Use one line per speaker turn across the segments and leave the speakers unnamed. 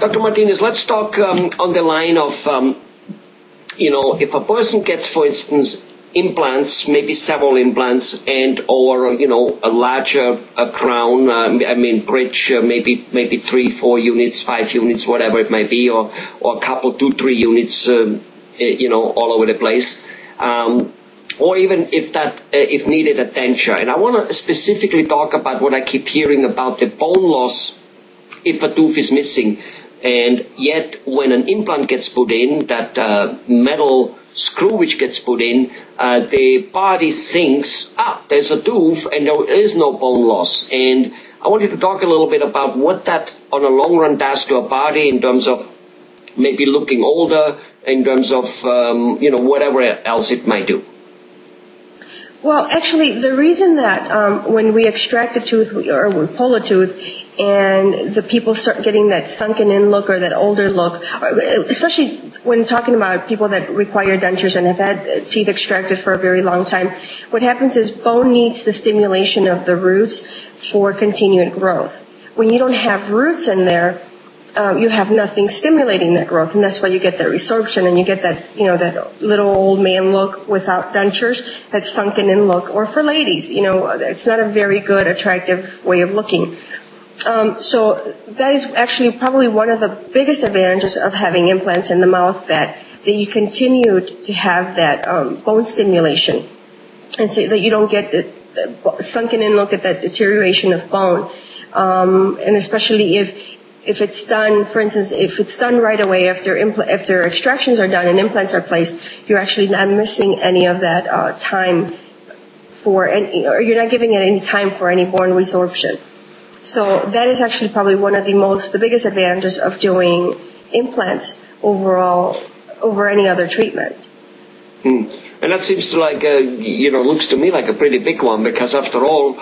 Dr. Martinez, let's talk on the line of, if a person gets, for instance, implants, maybe several implants, and or a larger crown, bridge, maybe 3, 4 units, 5 units, whatever it might be, or a couple, 2, 3 units, all over the place. Or even if needed, a denture. And I want to specifically talk about what I keep hearing about the bone loss if a tooth is missing. And yet, when an implant gets put in, that metal screw which gets put in, the body thinks, there's a tooth and there is no bone loss. And I want you to talk a little bit about what that on a long run does to a body in terms of maybe looking older, in terms of, whatever else it might do.
Well, actually, the reason that when we extract a tooth or we pull a tooth and the people start getting that sunken in look or that older look, especially when talking about people that require dentures and have had teeth extracted for a very long time, what happens is bone needs the stimulation of the roots for continued growth. When you don't have roots in there, you have nothing stimulating that growth, and that's why you get that resorption and you get that, that little old man look without dentures, that sunken in look. Or for ladies, it's not a very good, attractive way of looking. So that is actually probably one of the biggest advantages of having implants in the mouth, that you continue to have that bone stimulation, and so that you don't get the sunken in look at that deterioration of bone, and especially if it's done, for instance, if it's done right away after extractions are done and implants are placed, you're actually not missing any of that time or you're not giving it any time for any bone resorption. So that is actually probably one of the biggest advantages of doing implants overall over any other treatment.
And that seems to looks to me like a pretty big one, because after all,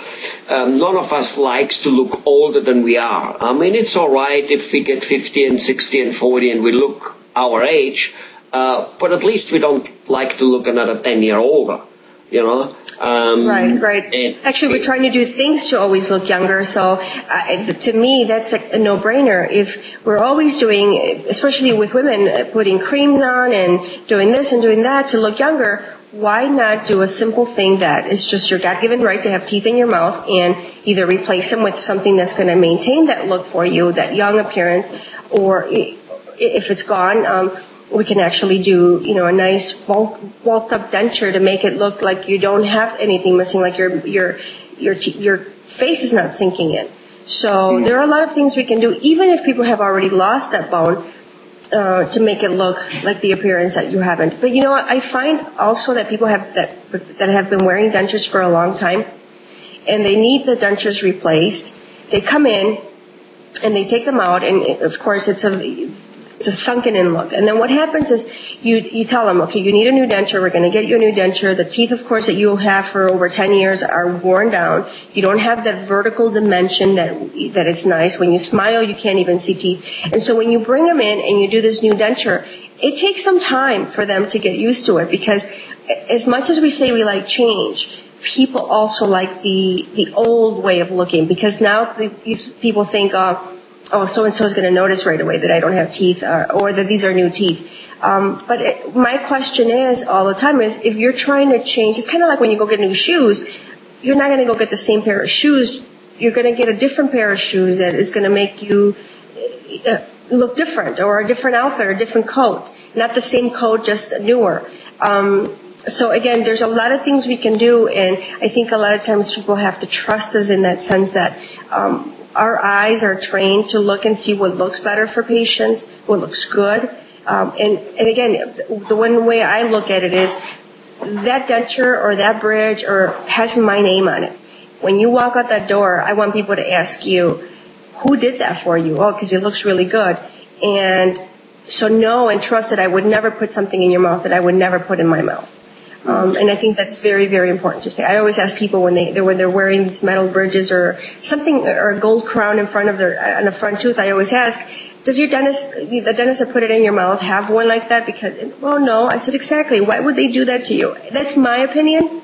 none of us likes to look older than we are. I mean, it's all right if we get 50 and 60 and 40 and we look our age, but at least we don't like to look another 10 years older,
Right. Actually, we're trying to do things to always look younger. So to me, that's a no-brainer. If we're always doing, especially with women, putting creams on and doing this and doing that to look younger, why not do a simple thing that is just your God-given right to have teeth in your mouth and either replace them with something that's going to maintain that look for you, that young appearance, or if it's gone, we can actually do, a nice bulked up denture to make it look like you don't have anything missing, like your face is not sinking in. So there are a lot of things we can do, even if people have already lost that bone, to make it look like the appearance that you haven't. But I find also that people that have been wearing dentures for a long time, and they need the dentures replaced. They come in and they take them out, and of course it's a sunken in look. And then what happens is you tell them, okay, you need a new denture. We're going to get you a new denture. The teeth, of course, that you'll have for over 10 years are worn down. You don't have that vertical dimension that is nice. When you smile, you can't even see teeth. And so when you bring them in and you do this new denture, it takes some time for them to get used to it, because as much as we say we like change, people also like the old way of looking, because now people think, so-and-so is going to notice right away that I don't have teeth, or that these are new teeth. But my question is, all the time, is if you're trying to change, it's kind of like when you go get new shoes, you're not going to go get the same pair of shoes. You're going to get a different pair of shoes that is going to make you look different, or a different outfit, or a different coat. Not the same coat, just newer. So again, there's a lot of things we can do, and I think a lot of times people have to trust us in that sense that our eyes are trained to look and see what looks better for patients, what looks good. And again, the one way I look at it is that denture or that bridge has my name on it. When you walk out that door, I want people to ask you, who did that for you? Oh, because it looks really good. And so know and trust that I would never put something in your mouth that I would never put in my mouth. And I think that's very, very important to say. I always ask people when they're wearing these metal bridges or something, or a gold crown on the front tooth, I always ask, does the dentist that put it in your mouth have one like that? Well, no. I said, exactly. Why would they do that to you? That's my opinion,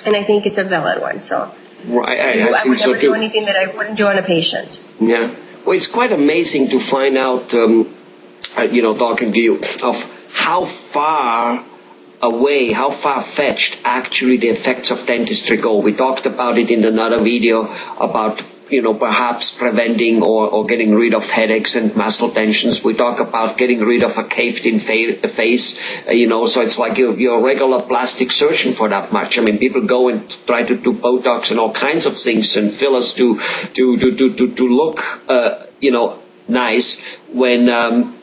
and I think it's a valid one. So
right,
I would never do anything that I wouldn't do on a patient.
Yeah. Well, it's quite amazing to find out, talking to you, of how far away, how far-fetched actually the effects of dentistry go. We talked about it in another video about, perhaps preventing or getting rid of headaches and muscle tensions. We talk about getting rid of a caved-in face, so it's like you're a regular plastic surgeon for that much. I mean, people go and try to do Botox and all kinds of things and fillers to look, nice when,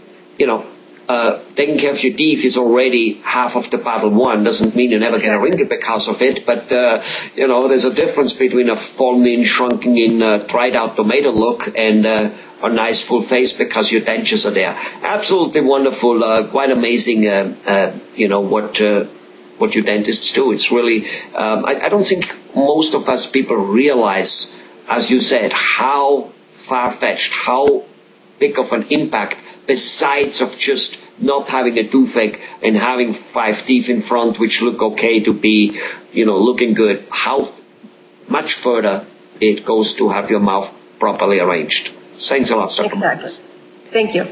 taking care of your teeth is already half of the battle won. Doesn't mean you never get a wrinkle because of it, but, there's a difference between a fallen in, shrunken in, dried out tomato look and, a nice full face because your dentures are there. Absolutely wonderful, quite amazing, what your dentists do. It's really, I don't think most of us people realize, as you said, how far-fetched, how big of an impact besides of just not having a toothache and having 5 teeth in front which look okay to be, looking good, how much further it goes to have your mouth properly arranged. Thanks a lot, Dr.
Exactly. Thank you.